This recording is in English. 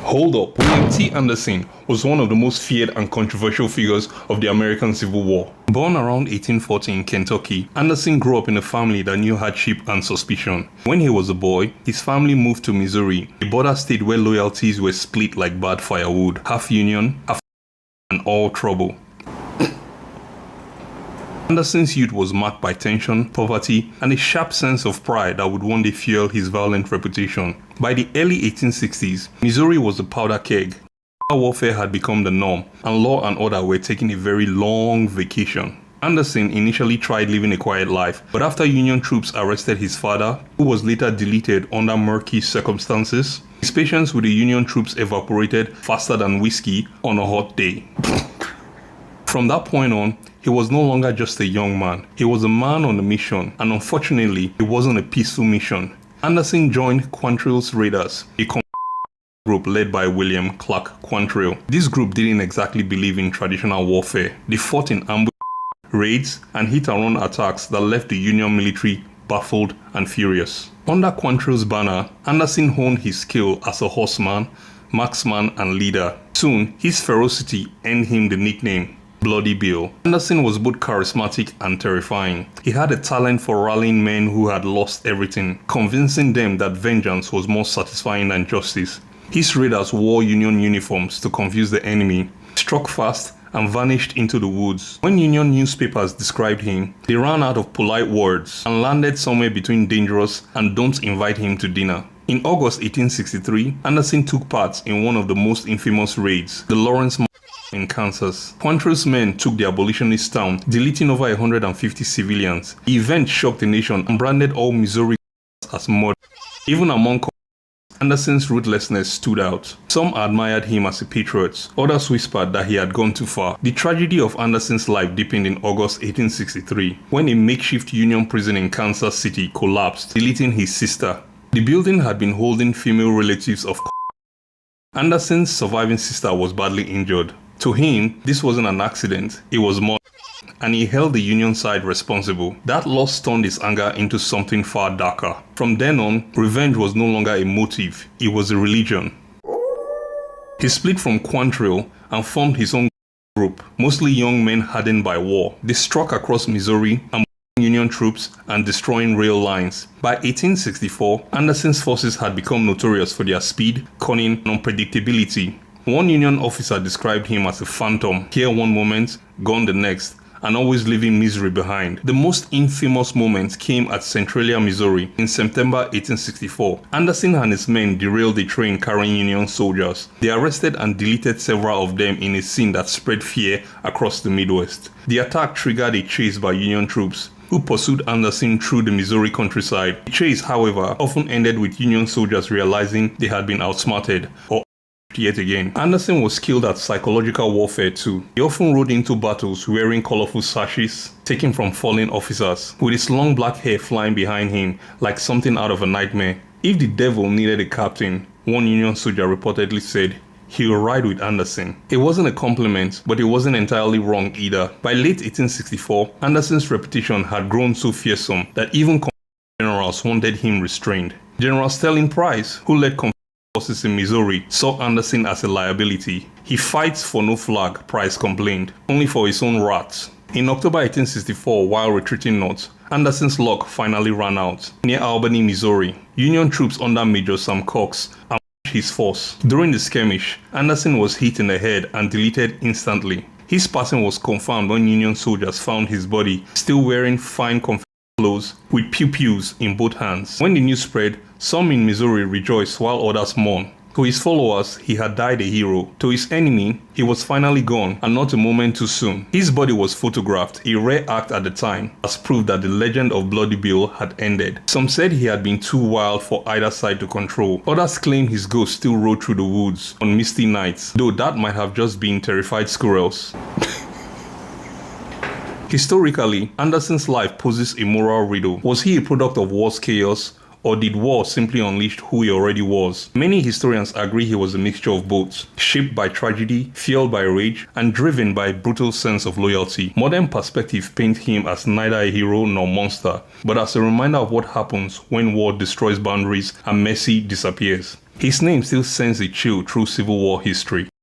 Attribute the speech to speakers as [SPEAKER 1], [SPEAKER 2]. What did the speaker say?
[SPEAKER 1] Hold up, William T. Anderson was one of the most feared and controversial figures of the American Civil War. Born around 1840 in Kentucky, Anderson grew up in a family that knew hardship and suspicion. When he was a boy, his family moved to Missouri, a border state where loyalties were split like bad firewood, half Union, half and all trouble. Anderson's youth was marked by tension, poverty, and a sharp sense of pride that would one day fuel his violent reputation. By the early 1860s, Missouri was a powder keg. Warfare had become the norm, and law and order were taking a very long vacation. Anderson initially tried living a quiet life, but after Union troops arrested his father, who was later deleted under murky circumstances, his patience with the Union troops evaporated faster than whiskey on a hot day. From that point on, he was no longer just a young man. He was a man on a mission, and unfortunately, it wasn't a peaceful mission. Anderson joined Quantrill's Raiders, a group led by William Clark Quantrill. This group didn't exactly believe in traditional warfare. They fought in ambush, raids, and hit-and-run attacks that left the Union military baffled and furious. Under Quantrill's banner, Anderson honed his skill as a horseman, marksman, and leader. Soon, his ferocity earned him the nickname Bl00dy Bill. Anderson was both charismatic and terrifying. He had a talent for rallying men who had lost everything, convincing them that vengeance was more satisfying than justice. His raiders wore Union uniforms to confuse the enemy, struck fast, and vanished into the woods. When Union newspapers described him, they ran out of polite words and landed somewhere between dangerous and don't invite him to dinner. In August 1863, Anderson took part in one of the most infamous raids, the Lawrence in Kansas. Quantrill's men took the abolitionist town, deleting over 150 civilians. The event shocked the nation and branded all Missouri as murder. Even among Anderson's ruthlessness stood out. Some admired him as a patriot, others whispered that he had gone too far. The tragedy of Anderson's life deepened in August 1863, when a makeshift Union prison in Kansas City collapsed, deleting his sister. The building had been holding female relatives of Anderson's surviving sister was badly injured. To him, this wasn't an accident, it was more, and he held the Union side responsible. That loss turned his anger into something far darker. From then on, revenge was no longer a motive, it was a religion. He split from Quantrill and formed his own group, mostly young men hardened by war. They struck across Missouri and Union troops and destroying rail lines. By 1864, Anderson's forces had become notorious for their speed, cunning, and unpredictability. One Union officer described him as a phantom, here one moment, gone the next, and always leaving misery behind. The most infamous moment came at Centralia, Missouri in September 1864. Anderson and his men derailed a train carrying Union soldiers. They arrested and deleted several of them in a scene that spread fear across the Midwest. The attack triggered a chase by Union troops, who pursued Anderson through the Missouri countryside. The chase, however, often ended with Union soldiers realizing they had been outsmarted or yet again. Anderson was skilled at psychological warfare too. He often rode into battles wearing colorful sashes taken from fallen officers, with his long black hair flying behind him like something out of a nightmare. If the devil needed a captain, one Union soldier reportedly said, he will ride with Anderson. It wasn't a compliment, but it wasn't entirely wrong either. By late 1864, Anderson's reputation had grown so fearsome that even generals wanted him restrained. General Sterling Price, who led forces in Missouri, saw Anderson as a liability. He fights for no flag, Price complained, only for his own rats. In October 1864, while retreating north, Anderson's luck finally ran out. Near Albany, Missouri, Union troops under Major Sam Cox ambushed his force. During the skirmish, Anderson was hit in the head and deleted instantly. His passing was confirmed when Union soldiers found his body, still wearing fine clothes with pew-pews in both hands. When the news spread, some in Missouri rejoiced while others mourned. To his followers, he had died a hero. To his enemy, he was finally gone, and not a moment too soon. His body was photographed, a rare act at the time, as proof that the legend of Bl00dy Bill had ended. Some said he had been too wild for either side to control. Others claimed his ghost still rode through the woods on misty nights, though that might have just been terrified squirrels. Historically, Anderson's life poses a moral riddle. Was he a product of war's chaos, or did war simply unleash who he already was? Many historians agree he was a mixture of both, shaped by tragedy, fueled by rage, and driven by a brutal sense of loyalty. Modern perspective paints him as neither a hero nor monster, but as a reminder of what happens when war destroys boundaries and mercy disappears. His name still sends a chill through Civil War history.